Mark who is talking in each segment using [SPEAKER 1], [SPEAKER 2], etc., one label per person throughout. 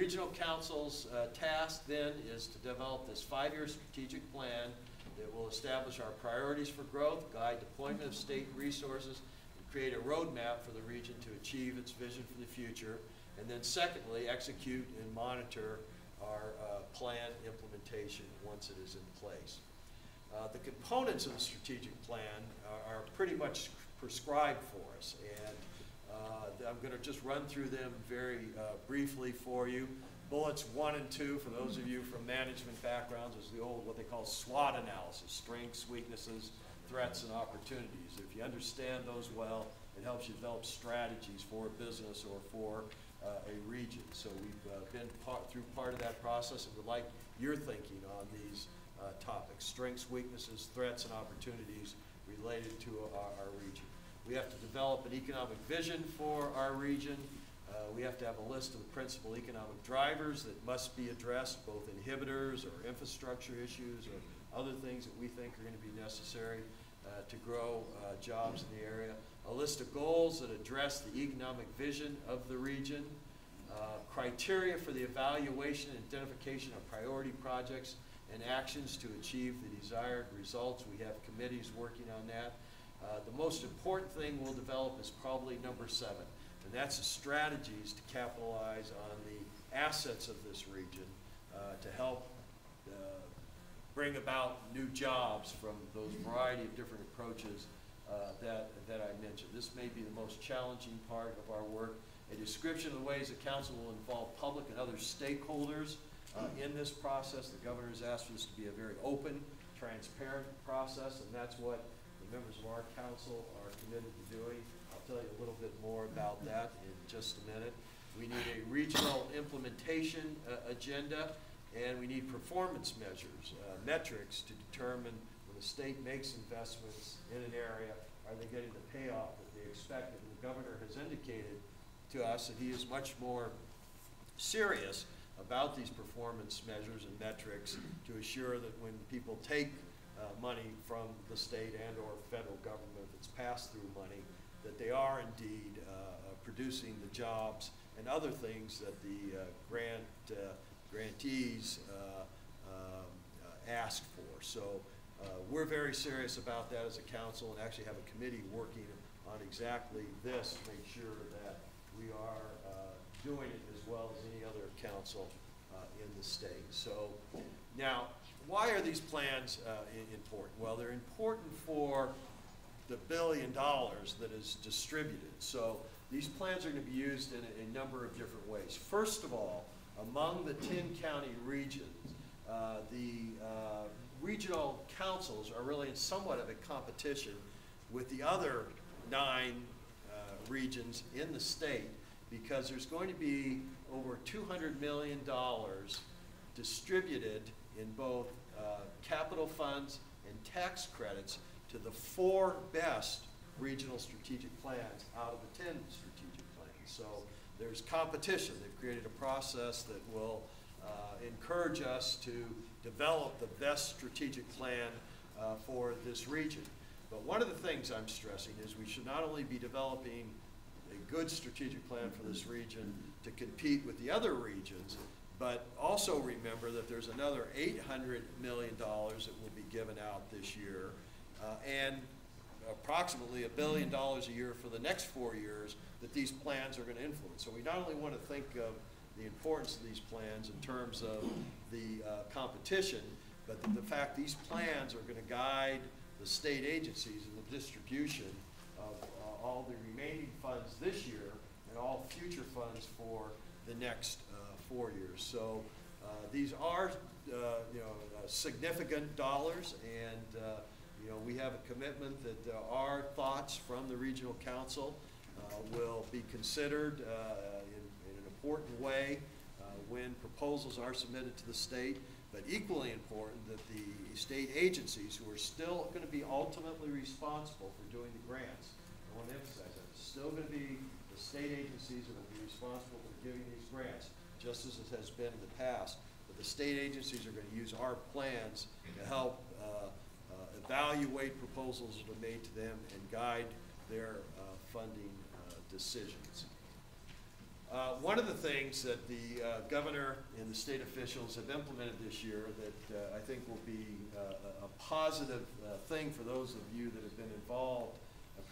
[SPEAKER 1] Regional Council's task then is to develop this 5-year strategic plan that will establish our priorities for growth, guide deployment of state resources, and create a roadmap for the region to achieve its vision for the future. And then secondly, execute and monitor our plan implementation once it is in place. The components of the strategic plan are pretty much prescribed for us, and I'm going to just run through them very briefly for you. Bullets 1 and 2, for those of you from management backgrounds, is the old what they call SWOT analysis: strengths, weaknesses, threats, and opportunities. If you understand those well, it helps you develop strategies for a business or for a region. So we've been through part of that process and would like your thinking on these topics: strengths, weaknesses, threats, and opportunities related to our region. We have to develop an economic vision for our region. We have to have a list of the principal economic drivers that must be addressed, both inhibitors or infrastructure issues or other things that we think are going to be necessary to grow jobs in the area. A list of goals that address the economic vision of the region. Criteria for the evaluation and identification of priority projects and actions to achieve the desired results. We have committees working on that. The most important thing we'll develop is probably number 7, and that's the strategies to capitalize on the assets of this region to help bring about new jobs from those variety of different approaches that I mentioned. This may be the most challenging part of our work. A description of the ways the council will involve public and other stakeholders in this process. The governor has asked for this to be a very open, transparent process, and that's what the members of our council are committed to doing. I'll tell you a little bit more about that in just a minute. We need a regional implementation agenda, and we need performance measures, metrics to determine when the state makes investments in an area, are they getting the payoff that they expected? And the governor has indicated to us that he is much more serious about these performance measures and metrics to assure that when people take money from the state and or federal government, if it's pass-through money, that they are indeed producing the jobs and other things that the grantees ask for. So we're very serious about that as a council, and actually have a committee working on exactly this to make sure that we are doing it as well as any other council in the state. So now, why are these plans important? Well, they're important for the $1 billion that is distributed. So these plans are going to be used in a number of different ways. First of all, among the 10-county regions, the regional councils are really in somewhat of a competition with the other 9 regions in the state, because there's going to be over $200 million distributed in both capital funds and tax credits to the 4 best regional strategic plans out of the 10 strategic plans. So there's competition. They've created a process that will encourage us to develop the best strategic plan for this region. But one of the things I'm stressing is we should not only be developing a good strategic plan for this region to compete with the other regions, but also remember that there's another $800 million that will be given out this year, and approximately $1 billion a year for the next 4 years that these plans are going to influence. So we not only want to think of the importance of these plans in terms of the competition, but the fact these plans are going to guide the state agencies in the distribution of all the remaining funds this year and all future funds for the next 4 years. So these are significant dollars, and we have a commitment that our thoughts from the regional council will be considered in an important way when proposals are submitted to the state, but equally important that the state agencies, who are still going to be ultimately responsible for doing the grants, I want to emphasize that, it's still going to be the state agencies that will be responsible for giving these grants, just as it has been in the past. But the state agencies are going to use our plans to help evaluate proposals that are made to them and guide their funding decisions. One of the things that the governor and the state officials have implemented this year that I think will be a positive thing for those of you that have been involved,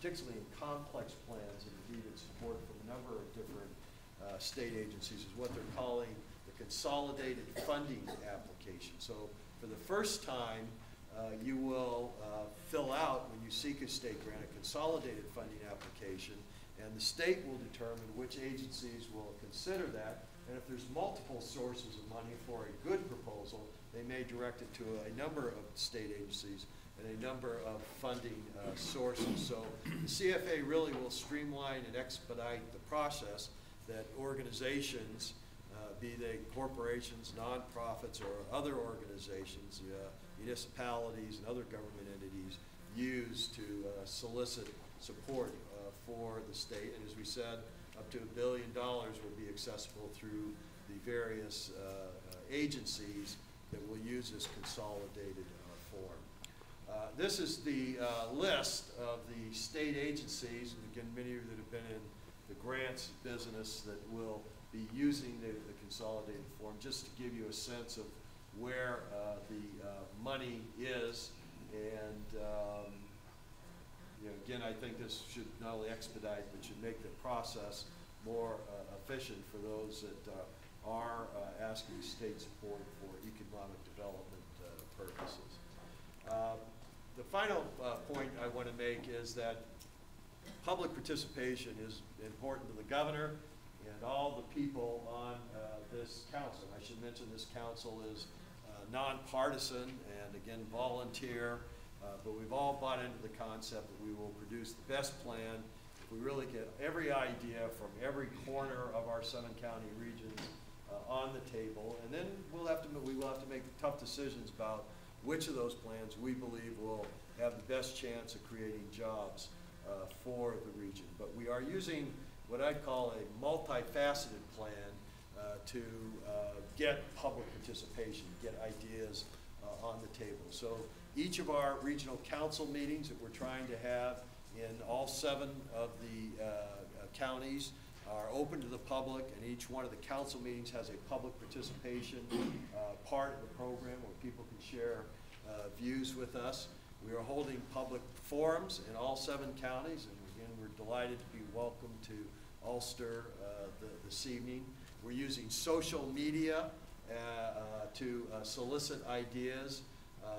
[SPEAKER 1] particularly in complex plans and indeed in support from a number of different state agencies, is what they're calling the consolidated funding application. So for the first time, you will fill out, when you seek a state grant, a consolidated funding application, and the state will determine which agencies will consider that. And if there's multiple sources of money for a good proposal, they may direct it to a number of state agencies and a number of funding sources. So the CFA really will streamline and expedite the process that organizations, be they corporations, nonprofits, or other organizations, municipalities and other government entities, use to solicit support for the state. And as we said, up to $1 billion will be accessible through the various agencies that will use this consolidated form. This is the list of the state agencies, and again, many of you that have been in the grants business that will be using the consolidated form, just to give you a sense of where the money is. And again, I think this should not only expedite, but should make the process more efficient for those that are asking state support for economic development purposes. The final point I want to make is that public participation is important to the governor and all the people on this council. I should mention this council is nonpartisan and again volunteer, but we've all bought into the concept that we will produce the best plan if we really get every idea from every corner of our 7-county regions on the table, and then we will have to make tough decisions about which of those plans we believe will have the best chance of creating jobs for the region. But we are using what I'd call a multifaceted plan to get public participation, get ideas on the table. So each of our regional council meetings that we're trying to have in all 7 of the counties are open to the public, and each one of the council meetings has a public participation part of the program where people can share views with us. We are holding public forums in all 7 counties, and again, we're delighted to be welcomed to Ulster this evening. We're using social media to solicit ideas.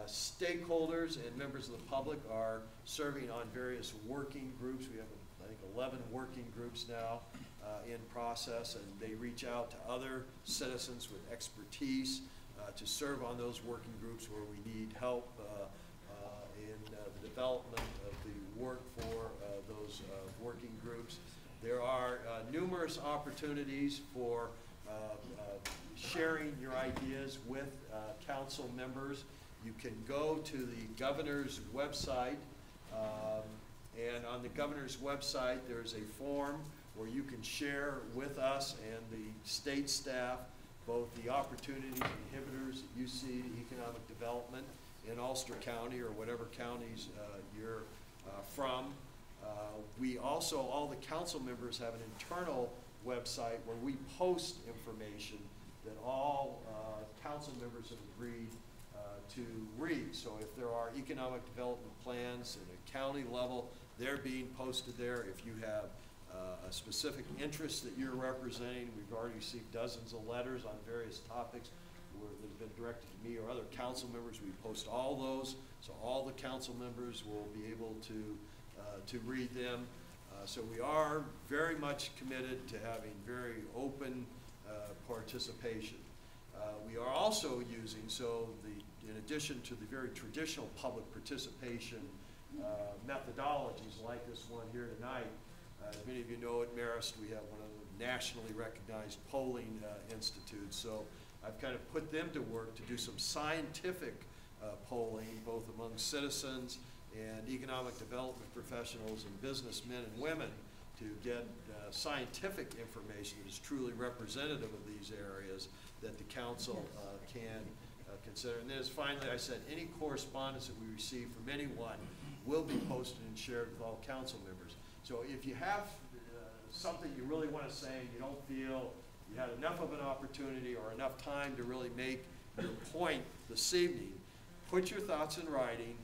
[SPEAKER 1] Stakeholders and members of the public are serving on various working groups. We have, I think, 11 working groups now in process, and they reach out to other citizens with expertise to serve on those working groups where we need help in the development of the work for those working groups. There are numerous opportunities for sharing your ideas with council members. You can go to the governor's website, and on the governor's website there's a form where you can share with us and the state staff both the opportunities and inhibitors that you see to economic development in Ulster County or whatever counties you're from. We also, all the council members have an internal website where we post information that all council members have agreed to read. So if there are economic development plans at a county level, they're being posted there. If you have a specific interest that you're representing, we've already received dozens of letters on various topics that have been directed to me or other council members. We post all those, so all the council members will be able to read them. So we are very much committed to having very open participation. We are also using, in addition to the very traditional public participation methodologies like this one here tonight, as many of you know, at Marist we have one of the nationally recognized polling institutes. So I've kind of put them to work to do some scientific polling, both among citizens and economic development professionals and businessmen and women, to get scientific information that is truly representative of these areas that the council can consider. And then as finally I said, any correspondence that we receive from anyone will be posted and shared with all council members. So if you have something you really want to say and you don't feel you had enough of an opportunity or enough time to really make your point this evening, put your thoughts in writing,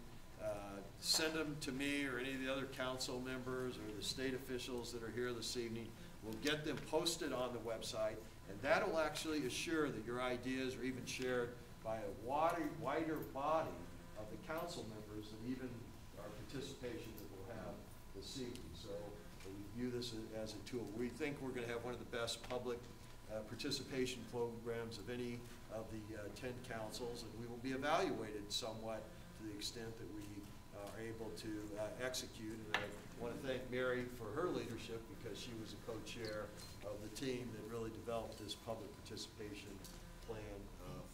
[SPEAKER 1] send them to me or any of the other council members or the state officials that are here this evening. We'll get them posted on the website, and that will actually assure that your ideas are even shared by a wider body of the council members than even our participation that we'll have this evening. So we view this as a tool. We think we're going to have one of the best public participation programs of any of the 10 councils, and we will be evaluated somewhat to the extent that we are able to execute. And I want to thank Mary for her leadership, because she was a co-chair of the team that really developed this public participation plan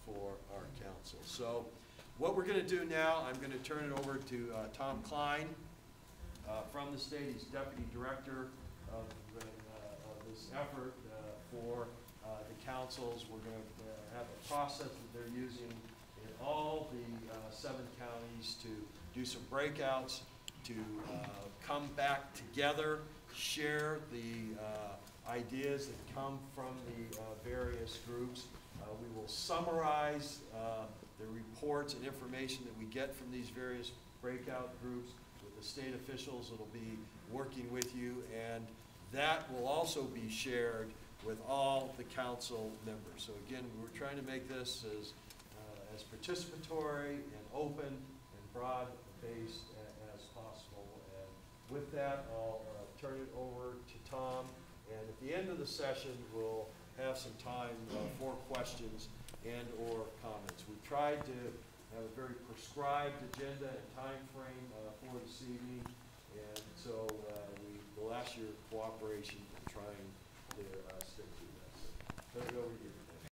[SPEAKER 1] for our council. So what we're going to do now, I'm going to turn it over to Tom Klein from the state. He's Deputy Director of this effort for the councils. We're going to have a process that they're using in all the 7 counties to do some breakouts, to come back together, share the ideas that come from the various groups. We will summarize the reports and information that we get from these various breakout groups with the state officials that will be working with you, and that will also be shared with all the council members. So again, we're trying to make this as participatory and open and broad-based as possible. And with that, I'll turn it over to Tom. And at the end of the session, we'll have some time for questions and or comments. We tried to have a very prescribed agenda and time frame for this evening, and so we will ask your cooperation in trying to stick to it.